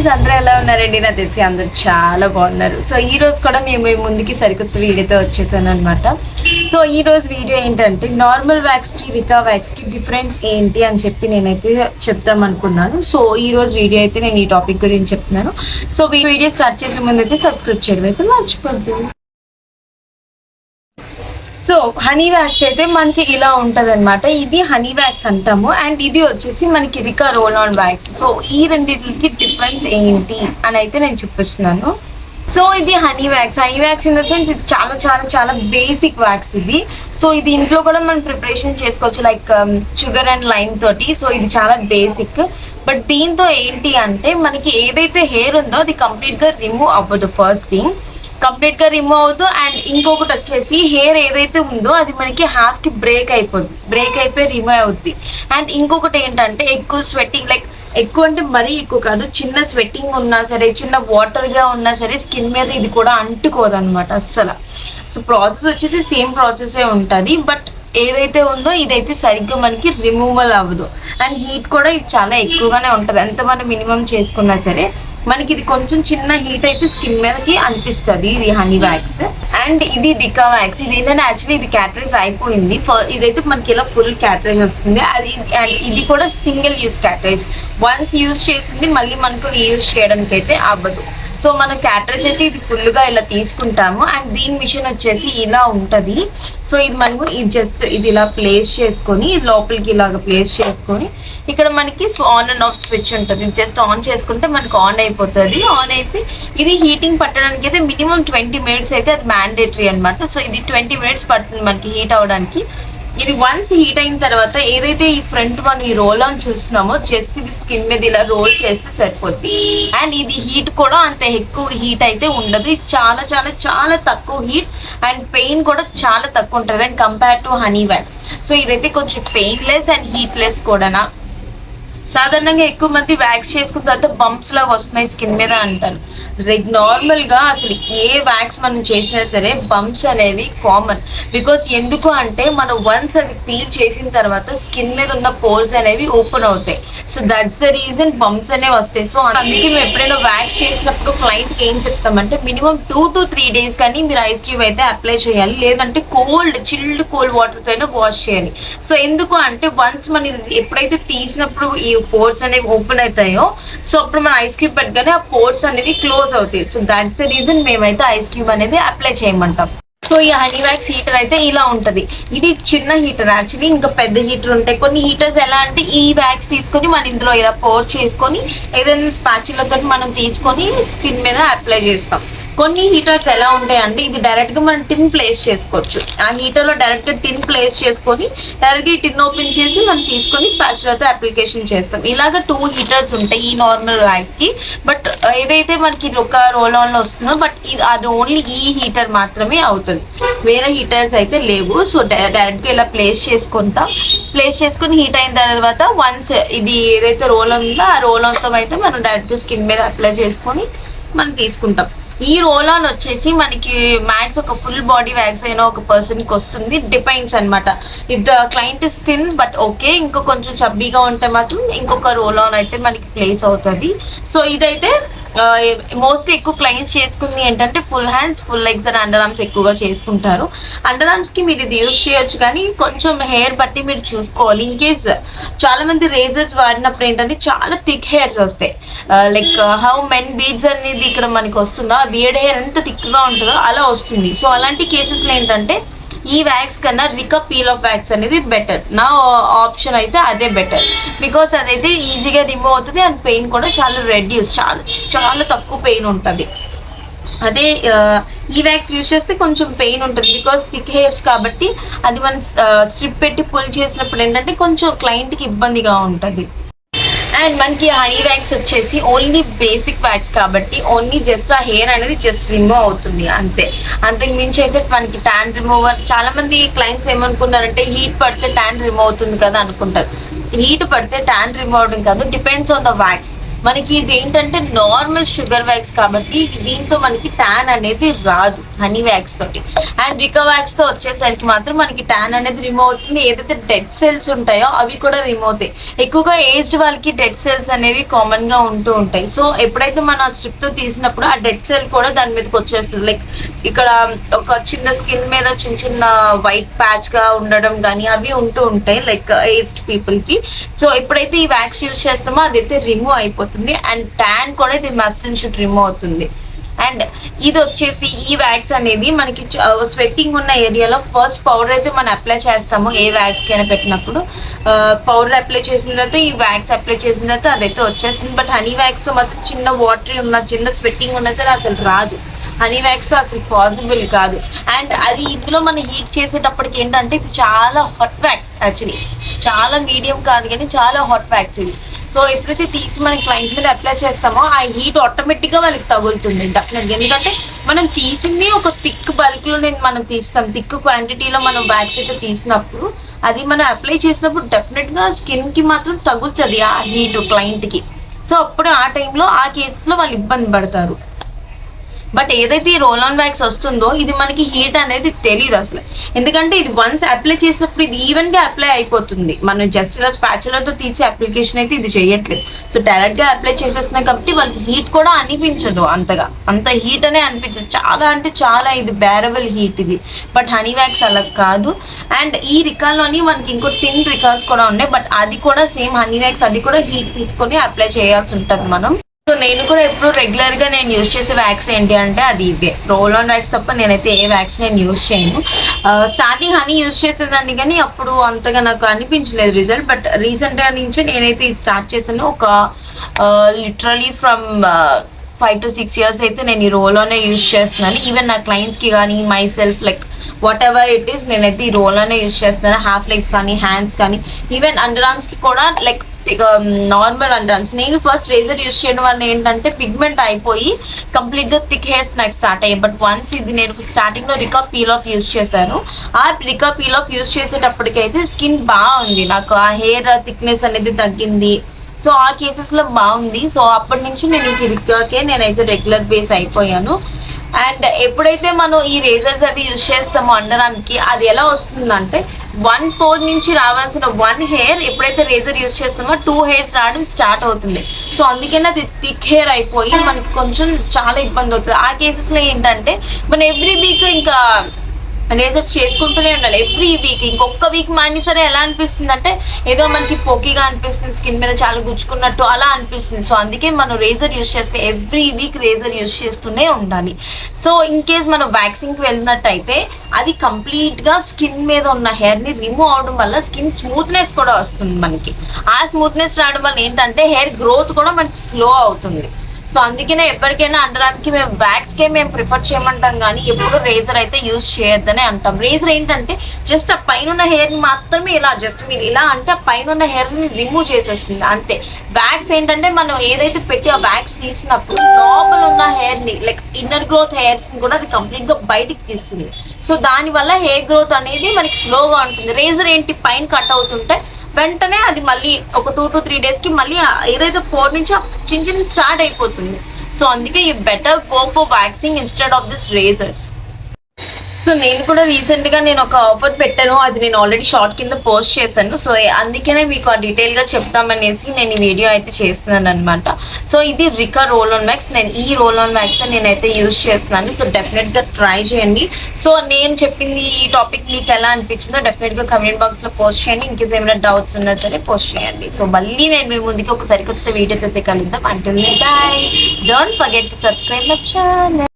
Guys, అందరూ ఎలా ఉన్నారండి? నాకు తెలిసి అందరూ చాలా బాగున్నారు. సో ఈ రోజు కూడా మేము ముందుకి సరికొత్త వీడియోతో వచ్చేసాను అనమాట. సో ఈ రోజు వీడియో ఏంటంటే నార్మల్ వ్యాక్స్ కి రికా వ్యాక్స్ కి డిఫరెన్స్ ఏంటి అని చెప్పి నేనైతే చెప్తాం అనుకున్నాను. సో ఈ రోజు వీడియో అయితే నేను ఈ టాపిక్ గురించి చెప్తున్నాను. సో వీడియో స్టార్ట్ చేసే ముందు అయితే సబ్స్క్రైబ్ చేయడం అయితే మర్చిపోద్దు. సో హనీ వ్యాక్స్ అయితే మనకి ఇలా ఉంటది అనమాట. ఇది హనీ వ్యాక్స్ అంటాము. అండ్ ఇది వచ్చేసి మనకి Rica roll on wax. So ఈ రెండింటికి డిఫరెన్స్ ఏంటి అని అయితే నేను చూపిస్తున్నాను. సో ఇది honey wax in the sense ఇది చాలా చాలా చాలా బేసిక్ వ్యాక్స్ ఇది. సో ఇది ఇంట్లో కూడా మనం ప్రిపరేషన్ చేసుకోవచ్చు, లైక్ షుగర్ అండ్ లైమ్ తోటి. సో ఇది చాలా బేసిక్. బట్ దీంతో ఏంటి అంటే మనకి ఏదైతే హెయిర్ ఉందో అది కంప్లీట్ గా రిమూవ్ అవ్వదు. ఫస్ట్ థింగ్ కంప్లీట్ గా రిమూవ్ అవుతూ, అండ్ ఇంకొకటి వచ్చేసి హెయిర్ ఏదైతే ఉందో అది మనకి హాఫ్ కి బ్రేక్ అయిపోయి రిమూవ్ అవుద్ది. అండ్ ఇంకొకటి ఏంటంటే ఎక్కువ స్వెట్టింగ్, లైక్ ఎక్కువ అంటే మరీ ఎక్కువ కాదు, చిన్న స్వెట్టింగ్ ఉన్నా సరే, చిన్న వాటర్ గా ఉన్నా సరే స్కిన్ మీద ఇది కూడా అంటుకోదు అనమాట అస్సలు. సో ప్రాసెస్ వచ్చేసి సేమ్ ప్రాసెసే ఉంటుంది. బట్ ఏదైతే ఉందో ఇదైతే సరిగ్గా మనకి రిమూవల్ అవ్వదు. అండ్ హీట్ కూడా ఇది చాలా ఎక్కువగానే ఉంటుంది. ఎంత మనం మినిమం చేసుకున్నా సరే మనకి ఇది కొంచెం చిన్న హీట్ అయితే స్కిన్ మీదకి అనిపిస్తుంది. ఇది హనీ వ్యాక్స్. అండ్ ఇది రికా వ్యాక్స్. ఇది ఏంటంటే యాక్చువల్లీ ఇది క్యాటరేజ్ అయిపోయింది. ఇదైతే మనకి ఇలా ఫుల్ క్యాటరేజ్ వస్తుంది. అది అండ్ ఇది కూడా సింగిల్ యూస్ క్యాటరేజ్. వన్స్ యూస్ చేసింది మళ్ళీ మనకు యూస్ చేయడానికి అయితే అవ్వదు. సో మన క్యాటరేజ్ అయితే ఇది ఫుల్గా ఇలా తీసుకుంటాము. అండ్ దీని మిషన్ వచ్చేసి ఇలా ఉంటుంది. సో ఇది మనము ఇది ఇలా ప్లేస్ చేసుకొని లోపలికి ఇలాగ ప్లేస్ చేసుకొని ఇక్కడ మనకి ఆన్ అండ్ ఆఫ్ స్విచ్ ఉంటుంది. జస్ట్ ఆన్ చేసుకుంటే మనకు ఆన్ అయిపోతుంది. ఆన్ అయిపోయి ఇది హీటింగ్ పట్టడానికి అయితే మినిమం 20 minutes అయితే అది మ్యాండేటరీ అనమాట. సో ఇది 20 minutes పడుతుంది మనకి హీట్ అవడానికి. ఇది వన్స్ హీట్ అయిన తర్వాత ఏదైతే ఈ ఫ్రంట్ మనం ఈ రోల్ ఆన్ చూస్తున్నామో జస్ట్ ఇది స్కిన్ మీద ఇలా రోల్ చేస్తే సరిపోద్ది. అండ్ ఇది హీట్ కూడా అంత ఎక్కువ హీట్ అయితే ఉండదు. ఇది చాలా చాలా చాలా తక్కువ హీట్ అండ్ పెయిన్ కూడా చాలా తక్కువ ఉంటుంది and compare to honey wax. So ఇదైతే కొంచెం పెయిన్లెస్ అండ్ హీట్లెస్ కూడా. సాధారణంగా ఎక్కువ మంది వ్యాక్స్ చేసుకున్న తర్వాత బంప్స్ లాగా వస్తున్నాయి స్కిన్ మీద అంటారు. నార్మల్ గా అసలు ఏ వ్యాక్స్ మనం చేసినా సరే బంప్స్ అనేవి కామన్. బికాస్ ఎందుకు అంటే మనం వన్స్ అది పీల్ చేసిన తర్వాత స్కిన్ మీద ఉన్న పోర్స్ అనేవి ఓపెన్ అవుతాయి. So that's the reason bumps అనేవి వస్తాయి. సో అందుకే మేము ఎప్పుడైనా వ్యాక్స్ చేసినప్పుడు క్లయింట్ కి ఏం చెప్తామంటే మినిమం 2 to 3 days కానీ మీరు ఐస్ క్యూబ్ అయితే అప్లై చేయాలి. లేదంటే చిల్డ్ కోల్డ్ వాటర్ తో అయినా వాష్ చేయాలి. సో ఎందుకు అంటే వన్స్ మనం ఎప్పుడైతే తీసినప్పుడు ఈ పోర్స్ అనేవి ఓపెన్ అవుతాయో సో అప్పుడు మన ఐస్ క్యూబ్ పెట్టగానే ఆ పోర్స్ అనేవి క్లోజ్ అవుతాయి. సో దాట్స్ ద రీజన్ మేమైతే ఐస్ క్యూబ్ అనేది అప్లై చేయమంటాం. సో ఈ హనీ వ్యాక్స్ హీటర్ అయితే ఇలా ఉంటది. ఇది చిన్న హీటర్ యాక్చువల్లీ. ఇంకా పెద్ద హీటర్ ఉంటాయి. కొన్ని హీటర్స్ ఎలా అంటే ఈ వ్యాక్స్ తీసుకొని మనం ఇందులో ఇలా పోర్ చేసుకొని ఏదైనా స్పాచులతో మనం తీసుకొని స్కిన్ మీద అప్లై చేస్తాం. కొన్ని హీటర్స్ ఎలా ఉంటాయంటే ఇది డైరెక్ట్ గా మనం టిన్ ప్లేస్ చేసుకోవచ్చు. ఆ హీటర్ లో డైరెక్ట్ గా టిన్ ప్లేస్ చేసుకొని డైరెక్ట్ గా టిన్ ఓపెన్ చేసి మనం తీసుకొని స్పాచులతో అప్లికేషన్ చేస్తాం. ఇలాగ 2 హీటర్స్ ఉంటాయి ఈ నార్మల్ వ్యాక్స్ కి. బట్ ఏదైతే మనకి ఒక రోల్ ఆన్ లో వస్తుందో బట్ అది ఓన్లీ ఈ హీటర్ మాత్రమే అవుతుంది. వేరే హీటర్స్ అయితే లేవు. సో డైరెక్ట్ గా ఇలా ప్లేస్ చేసుకొని హీట్ అయిన తర్వాత వన్స్ ఇది ఏదైతే రోల్ ఆన్ ఉందో ఆ రోల్ ఆన్ తో అయితే మనం డైరెక్ట్ స్కిన్ మీద అప్లై చేసుకొని మనం తీసుకుంటాం. ఈ రోల్ ఆన్ వచ్చేసి మనకి మ్యాక్స్ ఒక ఫుల్ బాడీ వ్యాక్స్ అయినా ఒక పర్సన్ కి వస్తుంది. డిపెండ్స్ అనమాట. If the client is thin but okay, ఇంకా కొంచెం చబ్బీగా ఉంటే మాత్రం ఇంకొక రోల్ ఆన్ అయితే మనకి ప్లేస్ అవుతుంది. సో ఇదైతే మోస్ట్లీ ఎక్కువ క్లయింట్స్ చేసుకుంది ఏంటంటే full hands, full legs and under arms ఎక్కువగా చేసుకుంటారు. అండర్ ఆర్మ్స్ కి మీరు ఇది యూజ్ చేయొచ్చు, కానీ కొంచెం హెయిర్ బట్టి మీరు చూసుకోవాలి. ఇన్ కేస్ చాలా మంది రేజర్స్ వాడినప్పుడు ఏంటంటే చాలా థిక్ హెయిర్స్ వస్తాయి. లైక్ హౌ మెన్ బీడ్స్ అనేది ఇక్కడ మనకి వస్తుందో ఆ బియర్డ్ హెయిర్ ఎంత థిక్ గా ఉంటుందో అలా వస్తుంది. సో అలాంటి కేసెస్లో ఏంటంటే ఈ వ్యాక్స్ కన్నా రికా పీల్ ఆఫ్ వ్యాక్స్ అనేది బెటర్. నా ఆప్షన్ అయితే అదే బెటర్. బికాస్ అదైతే ఈజీగా రిమూవ్ అవుతుంది అండ్ పెయిన్ కూడా చాలా రెడ్యూస్, చాలా చాలా తక్కువ పెయిన్ ఉంటుంది. అదే ఈ వ్యాక్స్ యూజ్ చేస్తే కొంచెం పెయిన్ ఉంటుంది. బికాస్ థిక్ హెయిర్స్ కాబట్టి అది మనం స్ట్రిప్ పెట్టి పుల్ చేసినప్పుడు ఏంటంటే కొంచెం క్లయింట్కి ఇబ్బందిగా ఉంటుంది. అండ్ మనకి హనీ వ్యాక్స్ వచ్చేసి ఓన్లీ బేసిక్ వ్యాక్స్ కాబట్టి ఓన్లీ జస్ట్ ఆ హెయిర్ అనేది జస్ట్ రిమూవ్ అవుతుంది అంతే. అంతకు మించి అయితే మనకి ట్యాన్ రిమూవర్, చాలా మంది క్లయింట్స్ ఏమనుకున్నారంటే హీట్ పడితే ట్యాన్ రిమూవ్ అవుతుంది కదా అనుకుంటారు. హీట్ పడితే ట్యాన్ రిమూవ్ అవడం కాదు, డిపెండ్స్ ఆన్ ద వ్యాక్స్. మనకి ఇది ఏంటంటే నార్మల్ షుగర్ వ్యాక్స్ కాబట్టి దీంతో మనకి ట్యాన్ అనేది రాదు హనీ వ్యాక్స్ తోటి. అండ్ రికా వ్యాక్స్ తో వచ్చేసరికి మాత్రం మనకి ట్యాన్ అనేది రిమూవ్ అవుతుంది. ఏదైతే డెడ్ సెల్స్ ఉంటాయో అవి కూడా రిమూవ్ అవుతాయి. ఎక్కువగా ఏజ్డ్ వాళ్ళకి డెడ్ సెల్స్ అనేవి కామన్ గా ఉంటూ ఉంటాయి. సో ఎప్పుడైతే మనం ఆ స్ట్రిప్ తో తీసినప్పుడు ఆ డెడ్ సెల్ కూడా దాని మీదకి వచ్చేస్తుంది. లైక్ ఇక్కడ ఒక చిన్న స్కిన్ మీద చిన్న చిన్న వైట్ ప్యాచ్ గా ఉండడం కానీ అవి ఉంటూ ఉంటాయి లైక్ ఏజ్డ్ పీపుల్ కి. సో ఎప్పుడైతే ఈ వ్యాక్స్ యూజ్ చేస్తామో అదైతే రిమూవ్ అయిపోతుంది. అండ్ ట్యాన్ కూడా ఇది మస్ట్ అండ్ షుడ్ రిమూవ్ అవుతుంది. అండ్ ఇది వచ్చేసి ఈ వ్యాక్స్ అనేది మనకి స్వెట్టింగ్ ఉన్న ఏరియాలో ఫస్ట్ పౌడర్ అయితే మనం అప్లై చేస్తాము. ఏ వ్యాక్స్ కైనా పెట్టినప్పుడు పౌడర్ అప్లై చేసిన తర్వాత ఈ వ్యాక్స్ అప్లై చేసిన తర్వాత అదైతే వచ్చేస్తుంది. బట్ హనీ వ్యాక్స్ తో మాత్రం చిన్న వాటర్ ఉన్న చిన్న స్వెట్టింగ్ ఉన్నా సరే అసలు రాదు. హనీ వ్యాక్స్ అసలు పాసిబుల్ కాదు. అండ్ అది ఇందులో మనం హీట్ చేసేటప్పటికి ఏంటంటే ఇది చాలా హాట్ వ్యాక్స్, యాక్చువల్లీ చాలా మీడియం కాదు కానీ చాలా హాట్ వ్యాక్స్ ఇది. సో ఎప్పుడైతే తీసి మన క్లయింట్ మీద అప్లై చేస్తామో ఆ హీట్ ఆటోమేటిక్గా మనకి తగులుతుంది డెఫినెట్గా. ఎందుకంటే మనం తీసింది ఒక థిక్ బల్క్లో మనం తీస్తాం, థిక్ క్వాంటిటీలో మనం వ్యాక్స్ అయితే తీసినప్పుడు అది మనం అప్లై చేసినప్పుడు డెఫినెట్గా స్కిన్కి మాత్రం తగులుతుంది ఆ హీట్ క్లయింట్కి. సో అప్పుడు ఆ టైంలో ఆ కేసెస్లో వాళ్ళు ఇబ్బంది పడతారు. బట్ ఏదైతే ఈ రోల్ ఆన్ వ్యాక్స్ వస్తుందో ఇది మనకి హీట్ అనేది తెలియదు అసలు. ఎందుకంటే ఇది వన్స్ అప్లై చేసినప్పుడు ఇది ఈవెన్ గా అప్లై అయిపోతుంది. మనం జస్ట్ ఇలా స్పాచులర్తో తీసే అప్లికేషన్ అయితే ఇది చేయట్లేదు. సో డైరెక్ట్ గా అప్లై చేసేస్తున్నాయి కాబట్టి వాళ్ళకి హీట్ కూడా అనిపించదు అంతగా, అంత హీట్ అనే అనిపించదు. చాలా అంటే చాలా ఇది బేరబుల్ హీట్ ఇది. బట్ హనీ వ్యాక్స్ అలా కాదు. అండ్ ఈ రికాల్లోని మనకి ఇంకో టిన్ రికాల్స్ కూడా ఉన్నాయి. బట్ అది కూడా సేమ్ హనీ వ్యాక్స్, అది కూడా హీట్ తీసుకొని అప్లై చేయాల్సి ఉంటుంది మనం. సో నేను కూడా ఎప్పుడు రెగ్యులర్ గా నేను యూజ్ చేసే వ్యాక్స్ ఏంటి అంటే అది ఇదే రోల్ ఆన్ వ్యాక్స్ తప్ప నేనైతే ఏ వ్యాక్స్ నేను యూజ్ చేయను. స్టార్టింగ్ హనీ యూజ్ చేసేదాన్ని కానీ అప్పుడు అంతగా నాకు అనిపించలేదు రిజల్ట్. బట్ రీసెంట్ గా నుంచి నేనైతే ఇది స్టార్ట్ చేశాను. ఒక లిటరలీ ఫ్రమ్ 5 to 6 years అయితే నేను ఈ రోల్ ఆన్ యూజ్ చేస్తున్నాను. ఈవెన్ నా క్లయింట్స్ కి కానీ my self like what ever it is నేనైతే ఈ రోల్ ఆన్ యూజ్ చేస్తున్నాను. హాఫ్ లెగ్స్ కానీ హ్యాండ్స్ కానీ ఈవెన్ అండర్ ఆర్మ్స్ కి కూడా లైక్ నార్మల్ అండర్ ఆర్మ్స్. నేను ఫస్ట్ రేజర్ యూజ్ చేయడం వల్ల ఏంటంటే పిగ్మెంట్ అయిపోయి కంప్లీట్ గా థిక్ హెయిర్స్ నాకు స్టార్ట్ అయ్యాయి. బట్ వన్స్ ఇది నేను స్టార్టింగ్ లో రికా పీల్ ఆఫ్ యూజ్ చేశాను. ఆ రికా పీల్ ఆఫ్ యూజ్ చేసేటప్పటికైతే స్కిన్ బాగుంది, నాకు ఆ హెయిర్ థిక్నెస్ అనేది తగ్గింది. సో ఆ కేసెస్ లో బాగుంది. సో అప్పటి నుంచి నేను ఇంక రికాకే నేనైతే రెగ్యులర్ బేస్ అయిపోయాను. అండ్ ఎప్పుడైతే మనం ఈ రేజర్స్ అవి యూజ్ చేస్తామో అండర్ ఆర్మ్కి అది ఎలా వస్తుందంటే 1 పోర్ నుంచి రావాల్సిన 1 హెయిర్ ఎప్పుడైతే రేజర్ యూజ్ చేస్తామో 2 హెయిర్స్ రావడం స్టార్ట్ అవుతుంది. సో అందుకనే అది థిక్ హెయిర్ అయిపోయి మనకి కొంచెం చాలా ఇబ్బంది అవుతుంది. ఆ కేసెస్లో ఏంటంటే మనం ఎవ్రీ వీక్ ఇంకా రేజర్స్ చేసుకుంటూనే ఉండాలి ఎవ్రీ వీక్. ఇంకొక వీక్ మాని సరే ఎలా అనిపిస్తుంది అంటే ఏదో మనకి పొకిగా అనిపిస్తుంది, స్కిన్ మీద చాలా గుచ్చుకున్నట్టు అలా అనిపిస్తుంది. సో అందుకే మనం రేజర్ యూజ్ చేస్తే ఎవ్రీ వీక్ రేజర్ యూజ్ చేస్తూనే ఉండాలి. సో ఇన్ కేస్ మనం వ్యాక్సింగ్కి వెళ్ళినట్టయితే అది కంప్లీట్గా స్కిన్ మీద ఉన్న హెయిర్ని రిమూవ్ అవడం వల్ల స్కిన్ స్మూత్నెస్ కూడా వస్తుంది మనకి. ఆ స్మూత్నెస్ రావడం వల్ల ఏంటంటే హెయిర్ గ్రోత్ కూడా మనకి స్లో అవుతుంది. సో అందుకనే ఎప్పటికైనా అండర్ ఆర్మ్కి మేము వ్యాక్స్కే మేము ప్రిఫర్ చేయమంటాం కానీ ఎప్పుడు రేజర్ అయితే యూజ్ చేయొద్దని అంటాం. రేజర్ ఏంటంటే జస్ట్ ఆ పైన హెయిర్ని మాత్రమే ఇలా జస్ట్ మీరు ఇలా అంటే ఆ పైన హెయిర్ని రిమూవ్ చేసేస్తుంది అంతే. వ్యాక్స్ ఏంటంటే మనం ఏదైతే పెట్టి ఆ వ్యాక్స్ తీసినప్పుడు లోపల ఉన్న హెయిర్ని లైక్ ఇన్నర్ గ్రోత్ హెయిర్స్ని కూడా అది కంప్లీట్గా బయటికి తీస్తుంది. సో దానివల్ల హెయిర్ గ్రోత్ అనేది మనకి స్లోగా ఉంటుంది. రేజర్ ఏంటి పైన కట్ అవుతుంటే వెంటనే అది మళ్ళీ ఒక 2 to 3 days కి మళ్ళీ ఏదైతే పోర్ నుంచి చిన్న చిన్న స్టార్ట్ అయిపోతుంది. సో అందుకే you better go for waxing instead of this razor's. So నేను కూడా రీసెంట్గా నేను ఒక ఆఫర్ పెట్టాను, అది నేను ఆల్రెడీ షార్ట్ కింద పోస్ట్ చేశాను. సో అందుకనే మీకు ఆ డీటెయిల్గా చెప్తామనేసి నేను ఈ వీడియో అయితే చేస్తున్నాను అనమాట. సో ఇది రికా రోల్ ఆన్ వ్యాక్స్. నేను ఈ రోల్ ఆన్ వ్యాక్స్ నేనైతే యూజ్ చేస్తున్నాను. సో డెఫినెట్గా ట్రై చేయండి. సో నేను చెప్పింది ఈ టాపిక్ మీకు ఎలా అనిపించిందో డెఫినెట్గా కమెంట్ బాక్స్లో పోస్ట్ చేయండి. ఇంకేస్ ఏమైనా డౌట్స్ ఉన్నా సరే పోస్ట్ చేయండి. సో మళ్ళీ నేను మీ ముందుకి ఒక సరికొత్త వీడియో అయితే కలుద్దాం. Until then bye. Don't forget to subscribe my channel.